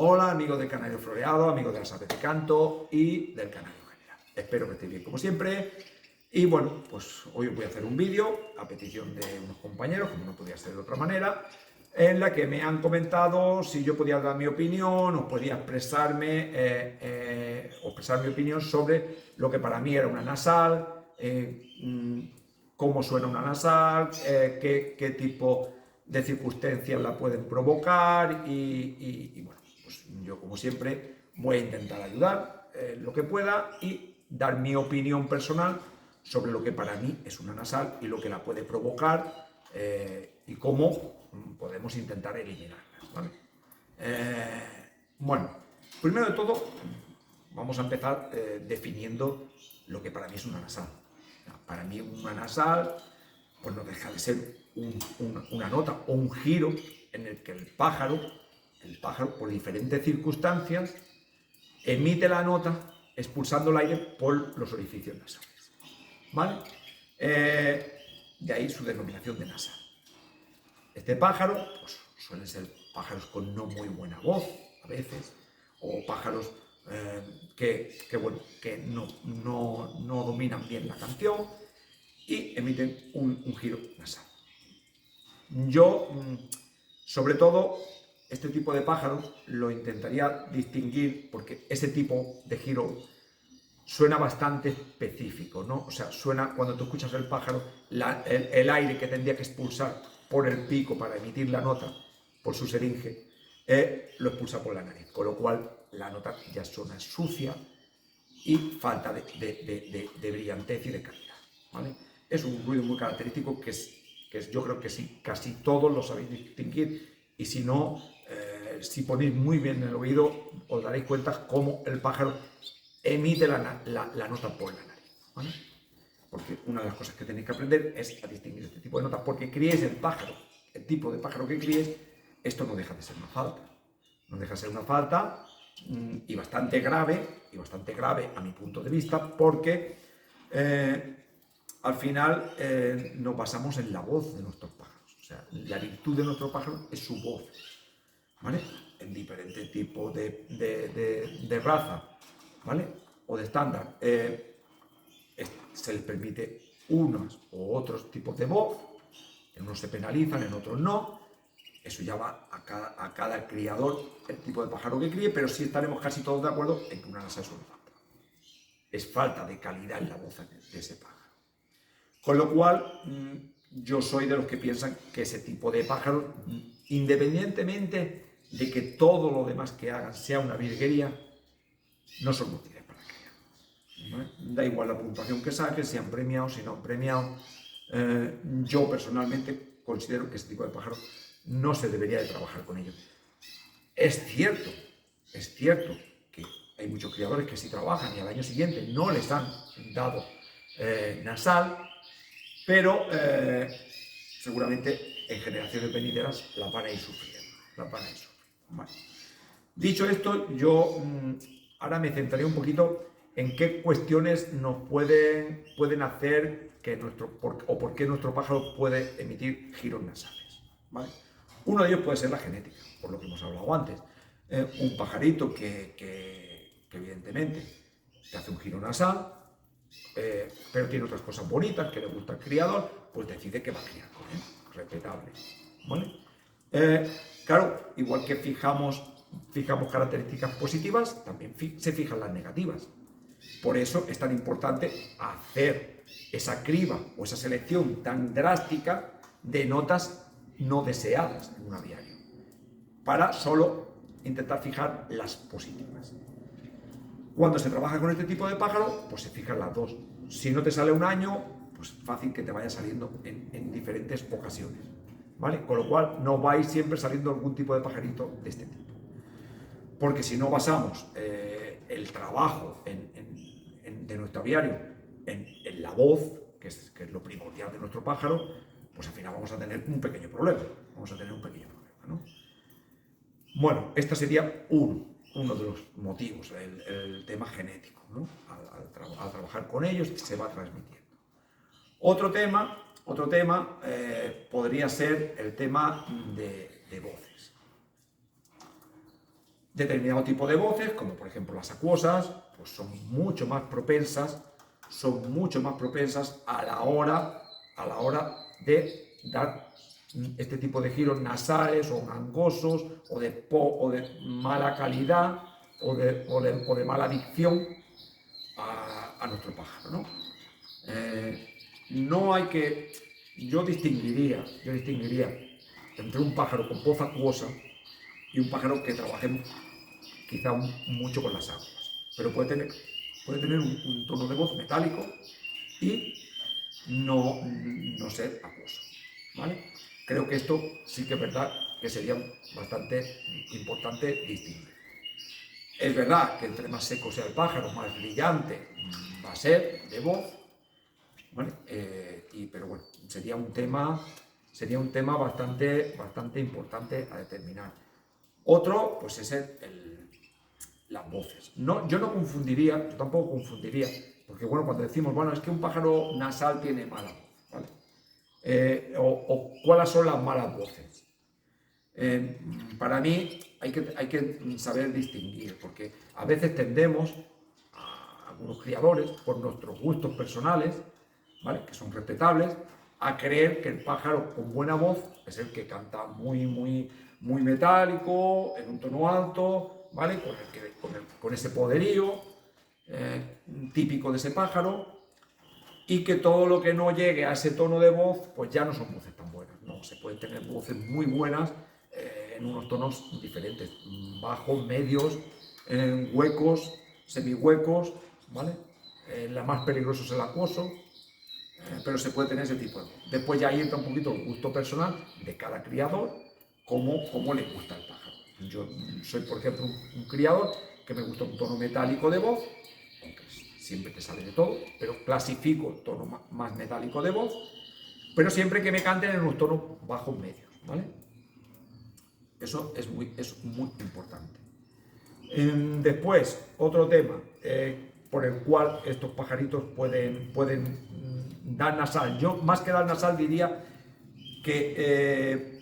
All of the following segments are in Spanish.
Hola amigos del Canario Floreado, amigos de las aves de canto y del Canario en general. Espero que estéis bien como siempre. Y bueno, pues hoy os voy a hacer un vídeo a petición de unos compañeros, como no podía ser de otra manera, en la que me han comentado si yo podía dar mi opinión o podía expresar mi opinión sobre lo que para mí era una nasal, cómo suena una nasal, qué tipo de circunstancias la pueden provocar y bueno, pues yo como siempre voy a intentar ayudar lo que pueda y dar mi opinión personal sobre lo que para mí es una nasal y lo que la puede provocar y cómo podemos intentar eliminarlas, ¿vale? Bueno, primero de todo vamos a empezar definiendo lo que para mí es una nasal. Para mí una nasal pues no deja de ser una nota o un giro en el que el pájaro por diferentes circunstancias emite la nota expulsando el aire por los orificios nasales. ¿Vale? De ahí su denominación de nasal. Este pájaro pues, suelen ser pájaros con no muy buena voz a veces, o pájaros que no dominan bien la canción y emiten un giro nasal. Yo, sobre todo, este tipo de pájaros lo intentaría distinguir porque ese tipo de giro suena bastante específico, ¿no? O sea, suena cuando tú escuchas el pájaro, el aire que tendría que expulsar por el pico para emitir la nota por su seringe, lo expulsa por la nariz, con lo cual la nota ya suena sucia y falta de brillantez y de calidad, ¿vale? Es un ruido muy característico yo creo que sí, casi todos lo sabéis distinguir y si no, si ponéis muy bien el oído, os daréis cuenta cómo el pájaro emite la nota por la nariz, ¿vale? Porque una de las cosas que tenéis que aprender es a distinguir este tipo de notas, porque criéis el pájaro, el tipo de pájaro que criéis, esto no deja de ser una falta. No deja de ser una falta y bastante grave a mi punto de vista, porque al final nos basamos en la voz de nuestros pájaros. O sea, la virtud de nuestro pájaro es su voz, ¿vale? En diferentes tipos de raza, ¿vale? O de estándar. Se les permite unos u otros tipos de voz, en unos se penalizan, en otros no. Eso ya va a cada criador el tipo de pájaro que críe, pero sí estaremos casi todos de acuerdo en que una nasal es una falta. Es falta de calidad en la voz de ese pájaro. Con lo cual, yo soy de los que piensan que ese tipo de pájaros, independientemente de que todo lo demás que hagan sea una virguería, no son útiles para criar. ¿Vale? Da igual la puntuación que saquen, si han premiado, si no han premiado. Yo personalmente considero que ese tipo de pájaros no se debería de trabajar con ellos. Es cierto que hay muchos criadores que sí trabajan y al año siguiente no les han dado nasal, pero seguramente en generaciones venideras la van a ir sufriendo. Vale. Dicho esto, yo ahora me centraré un poquito en qué cuestiones nos pueden hacer que por qué nuestro pájaro puede emitir giros nasales. ¿Vale? Uno de ellos puede ser la genética, por lo que hemos hablado antes. Un pajarito que evidentemente te hace un giro nasal, pero tiene otras cosas bonitas que le gusta al criador, pues decide que va a criar con él. Respetable. ¿Vale? Claro, igual que fijamos características positivas, también se fijan las negativas. Por eso es tan importante hacer esa criba o esa selección tan drástica de notas no deseadas en un aviario, para solo intentar fijar las positivas. Cuando se trabaja con este tipo de pájaro, pues se fijan las dos. Si no te sale un año, pues fácil que te vaya saliendo en diferentes ocasiones, ¿vale? Con lo cual no vais siempre saliendo algún tipo de pajarito de este tipo. Porque si no basamos el trabajo de nuestro aviario en la voz, que es lo primordial de nuestro pájaro, pues al final vamos a tener un pequeño problema. ¿No? Bueno, este sería uno de los motivos, el tema genético, ¿no? Al trabajar con ellos se va transmitiendo. Otro tema podría ser el tema de voces. Determinado tipo de voces, como por ejemplo las acuosas, pues son mucho más propensas a la hora de dar este tipo de giros nasales o gangosos o de mala calidad o de mala dicción a nuestro pájaro, ¿no? No hay que... Yo distinguiría entre un pájaro con voz acuosa y un pájaro que trabaje quizá mucho con las aguas, pero puede tener un tono de voz metálico y no ser acuoso, ¿vale? Creo que esto sí que es verdad que sería bastante importante distinguir. Es verdad que entre más seco sea el pájaro, más brillante va a ser de voz, ¿vale? Pero bueno, sería un tema bastante importante a determinar. Otro, pues es las voces. No, yo tampoco confundiría, porque bueno, cuando decimos, bueno, es que un pájaro nasal tiene mala voz, ¿vale? O cuáles son las malas voces. Para mí hay que saber distinguir, porque a veces tendemos, a algunos criadores, por nuestros gustos personales, ¿vale?, que son respetables, a creer que el pájaro con buena voz es el que canta muy metálico, en un tono alto, ¿vale?, con ese poderío típico de ese pájaro, y que todo lo que no llegue a ese tono de voz, pues ya no son voces tan buenas. No, se pueden tener voces muy buenas en unos tonos diferentes, bajos, medios, huecos, semihuecos, ¿vale? La más peligroso es el acuoso, pero se puede tener ese tipo de voz. Después ya ahí entra un poquito el gusto personal de cada criador, cómo le gusta el pájaro. Yo soy, por ejemplo, un criador que me gusta un tono metálico de voz, aunque siempre te sale de todo, pero clasifico el tono más metálico de voz, pero siempre que me canten en unos tonos bajos medios, ¿vale? Eso es muy importante. Después, otro tema por el cual estos pajaritos pueden dar nasal. Yo, más que dar nasal, diría que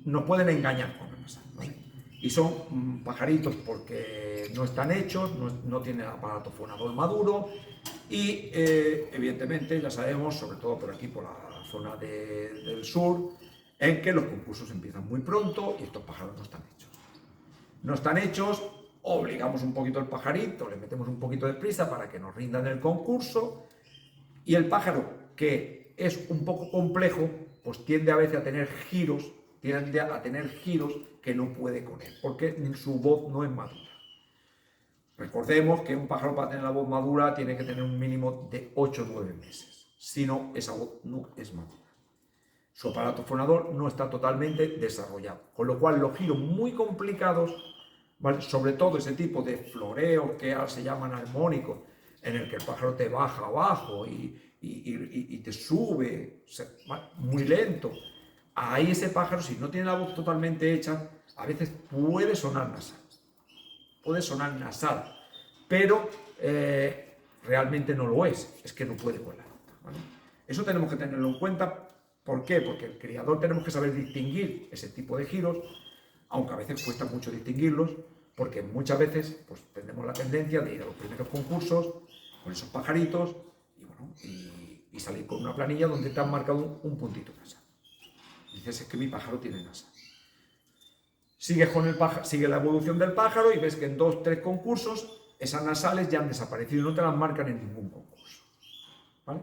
nos pueden engañar con la nasal, ¿vale? Y son pajaritos porque no están hechos, no tienen aparato fonador maduro y evidentemente ya sabemos, sobre todo por aquí, por la zona del sur, en que los concursos empiezan muy pronto y estos pájaros no están hechos. No están hechos, obligamos un poquito al pajarito, le metemos un poquito de prisa para que nos rinda en el concurso, y el pájaro, que es un poco complejo, pues tiende a veces a tener giros que no puede con él, porque su voz no es madura. Recordemos que un pájaro, para tener la voz madura, tiene que tener un mínimo de 8 o 9 meses, si no, esa voz no es madura. Su aparato fonador no está totalmente desarrollado, con lo cual los giros muy complicados, ¿vale?, sobre todo ese tipo de floreos que ahora se llaman armónicos, en el que el pájaro te baja abajo y te sube, ¿vale?, muy lento. Ahí ese pájaro, si no tiene la voz totalmente hecha, a veces puede sonar nasal, pero realmente no lo es que no puede con la nota, ¿vale? Eso tenemos que tenerlo en cuenta. ¿Por qué? Porque el criador tenemos que saber distinguir ese tipo de giros, aunque a veces cuesta mucho distinguirlos, porque muchas veces pues, tenemos la tendencia de ir a los primeros concursos con esos pajaritos y salir con una planilla donde te han marcado un puntito nasal. Dices, es que mi pájaro tiene nasal. Sigue la evolución del pájaro y ves que en 2 o 3 concursos esas nasales ya han desaparecido y no te las marcan en ningún concurso, ¿vale?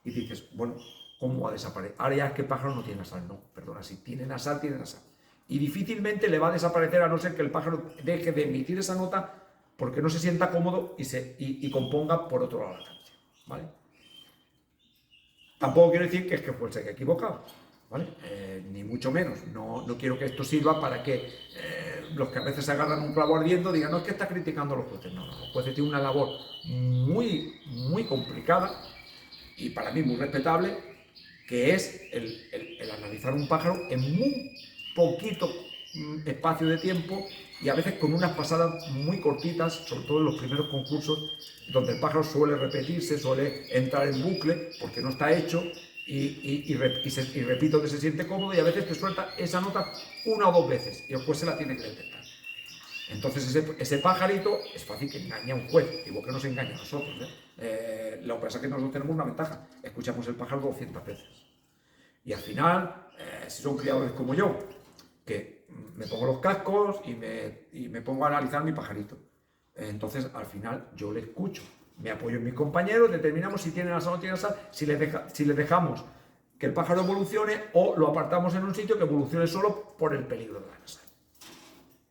Y dices, bueno, ¿cómo va a desaparecer? Ahora ya es que el pájaro no tiene nasal. No, perdona, si tiene nasal, tiene nasal. Y difícilmente le va a desaparecer, a no ser que el pájaro deje de emitir esa nota porque no se sienta cómodo y componga por otro lado la canción, ¿vale? Tampoco quiero decir que es que fuese equivocado, ¿vale? Ni mucho menos. No quiero que esto sirva para que los que a veces se agarran un clavo ardiendo digan, no, es que está criticando a los jueces. No, los jueces tienen una labor muy complicada y para mí muy respetable, que es el analizar un pájaro en muy poquito espacio de tiempo y a veces con unas pasadas muy cortitas, sobre todo en los primeros concursos, donde el pájaro suele repetirse, suele entrar en bucle porque no está hecho y repito que se siente cómodo y a veces te suelta esa nota 1 o 2 veces y después se la tiene que detectar. Entonces ese pajarito es fácil que engañe a un juez, igual que nos engaña a nosotros. Lo que pasa es que nosotros tenemos una ventaja, escuchamos el pájaro 200 veces. Y al final, si son criadores como yo, que me pongo los cascos y me pongo a analizar mi pajarito, entonces al final yo le escucho, me apoyo en mis compañeros, determinamos si tiene nasal o no tiene nasal, si les dejamos que el pájaro evolucione o lo apartamos en un sitio que evolucione solo por el peligro de la nasal.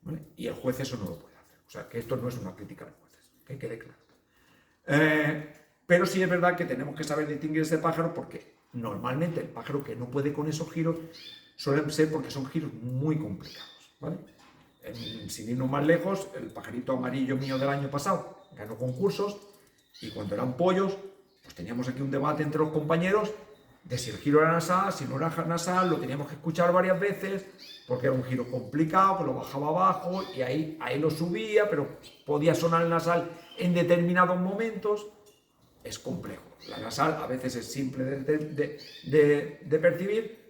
¿Vale? Y el juez eso no lo puede hacer. O sea, que esto no es una crítica a los jueces, que quede claro. Pero sí es verdad que tenemos que saber distinguir ese pájaro porque normalmente el pájaro que no puede con esos giros suelen ser porque son giros muy complicados. ¿Vale? Sin irnos más lejos, el pajarito amarillo mío del año pasado ganó concursos y cuando eran pollos, pues teníamos aquí un debate entre los compañeros de si el giro era nasal, si no era nasal, lo teníamos que escuchar varias veces porque era un giro complicado, que lo bajaba abajo y ahí lo subía, pero podía sonar el nasal en determinados momentos. Es complejo. La nasal a veces es simple de percibir,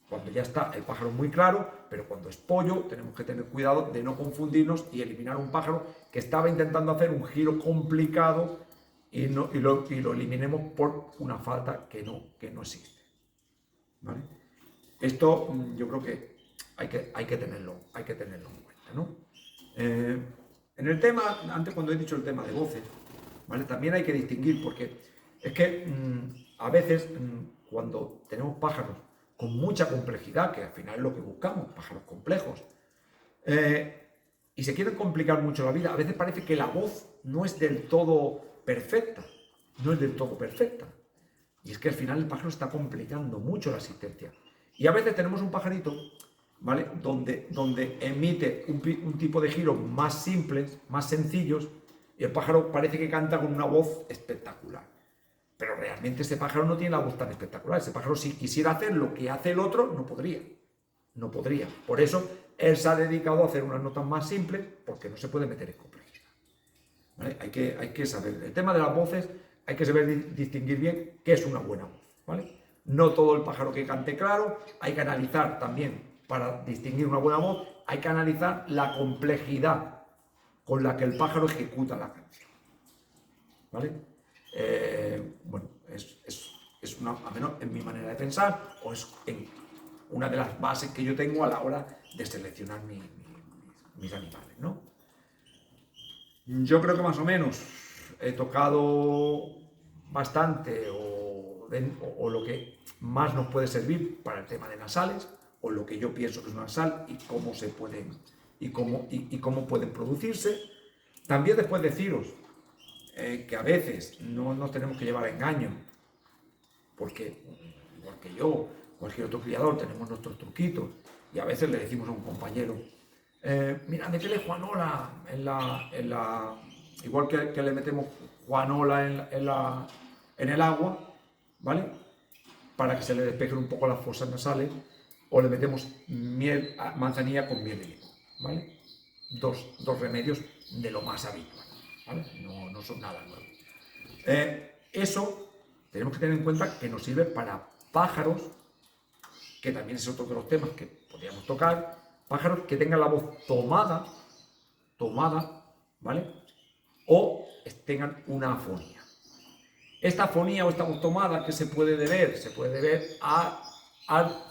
cuando ya está el pájaro muy claro, pero cuando es pollo tenemos que tener cuidado de no confundirnos y eliminar un pájaro que estaba intentando hacer un giro complicado y lo eliminemos por una falta que no existe. ¿Vale? Esto yo creo que hay que tenerlo en cuenta, ¿no? En el tema, antes cuando he dicho el tema de voces, ¿vale? También hay que distinguir porque es que a veces cuando tenemos pájaros con mucha complejidad, que al final es lo que buscamos, pájaros complejos, y se quieren complicar mucho la vida, a veces parece que la voz no es del todo perfecta, y es que al final el pájaro está complicando mucho la asistencia. Y a veces tenemos un pajarito, ¿vale? Donde emite un tipo de giros más simples, más sencillos, y el pájaro parece que canta con una voz espectacular. Pero realmente ese pájaro no tiene la voz tan espectacular. Ese pájaro, si quisiera hacer lo que hace el otro, no podría. No podría. Por eso él se ha dedicado a hacer unas notas más simples, porque no se puede meter en complejidad. ¿Vale? Hay que saber. El tema de las voces, hay que saber distinguir bien qué es una buena voz. ¿Vale? No todo el pájaro que cante claro, hay que analizar también, para distinguir una buena voz, hay que analizar la complejidad con la que el pájaro ejecuta la canción. ¿Vale? Bueno, es una, a menos en mi manera de pensar, o es una de las bases que yo tengo a la hora de seleccionar mis animales, ¿no? Yo creo que más o menos he tocado bastante o lo que más nos puede servir para el tema de nasales, o lo que yo pienso que es una nasal y cómo se pueden y cómo pueden producirse. También después deciros que a veces no nos tenemos que llevar a engaño, porque igual que yo, cualquier otro criador, tenemos nuestros truquitos, y a veces le decimos a un compañero, mira, métele Juanola igual que le metemos Juanola en el agua, ¿vale? Para que se le despejen un poco las fosas nasales, o le metemos manzanilla con miel de limón, ¿vale? Dos remedios de lo más habitual, ¿vale? No son nada nuevos. Eso tenemos que tener en cuenta que nos sirve para pájaros, que también es otro de los temas que podríamos tocar, pájaros que tengan la voz tomada, ¿vale? O tengan una afonía. Esta afonía o esta voz tomada, ¿qué se puede deber? Se puede deber al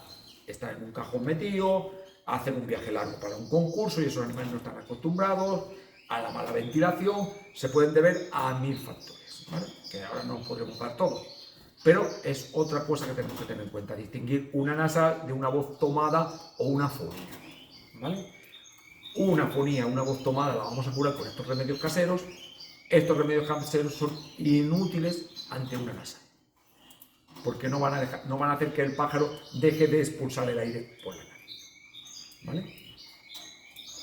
estar en un cajón metido, a hacer un viaje largo para un concurso y esos animales no están acostumbrados, a la mala ventilación, se pueden deber a 1000 factores, ¿vale? Que ahora no podremos dar todos. Pero es otra cosa que tenemos que tener en cuenta, distinguir una nasal de una voz tomada o una afonía, ¿vale? Una afonía, una voz tomada la vamos a curar con estos remedios caseros. Estos remedios caseros son inútiles ante una nasal, porque no van a hacer que el pájaro deje de expulsar el aire por la nariz, ¿vale?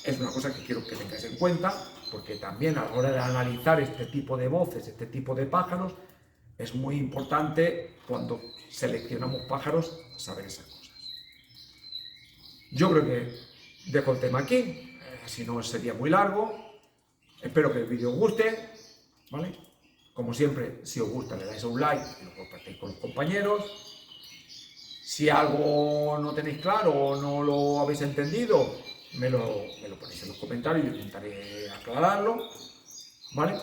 Es una cosa que quiero que tengáis en cuenta, porque también a la hora de analizar este tipo de voces, este tipo de pájaros, es muy importante cuando seleccionamos pájaros saber esas cosas. Yo creo que dejo el tema aquí, si no sería muy largo. Espero que el vídeo os guste, ¿vale? Como siempre, si os gusta le dais a un like y lo compartéis con los compañeros. Si algo no tenéis claro o no lo habéis entendido, me lo ponéis en los comentarios, yo intentaré aclararlo, ¿vale?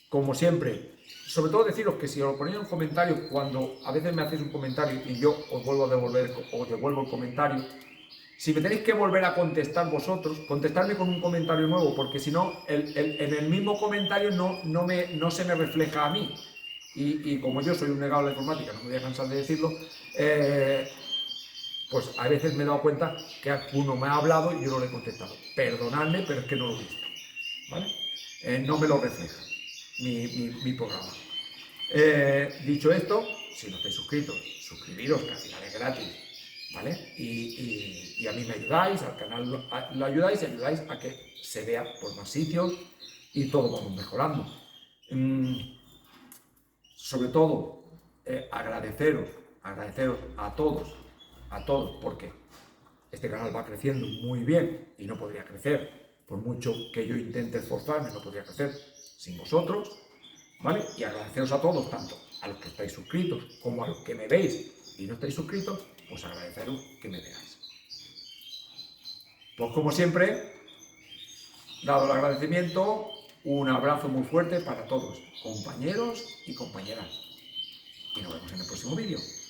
Como siempre, sobre todo deciros que si os lo ponéis en los comentarios, cuando a veces me hacéis un comentario y yo os vuelvo a devolver, os devuelvo el comentario, si me tenéis que volver a contestar vosotros, contestarme con un comentario nuevo, porque si no, en el mismo comentario no se me refleja a mí. Y como yo soy un negado de la informática, no me voy a cansar de decirlo, pues a veces me he dado cuenta que uno me ha hablado y yo no le he contestado. Perdonadme, pero es que no lo he visto, ¿vale? No me lo refleja mi programa. Dicho esto, si no estáis suscritos, suscribiros, que al final es gratis, ¿vale? Y a mí me ayudáis, al canal lo ayudáis y ayudáis a que se vea por más sitios y todo vamos mejorando. Sobre todo, agradeceros a todos, porque este canal va creciendo muy bien y no podría crecer, por mucho que yo intente esforzarme, no podría crecer sin vosotros, ¿vale? Y agradeceros a todos, tanto a los que estáis suscritos como a los que me veis y no estáis suscritos, pues agradeceros que me veáis. Pues como siempre, dado el agradecimiento, un abrazo muy fuerte para todos, compañeros y compañeras. Y nos vemos en el próximo vídeo.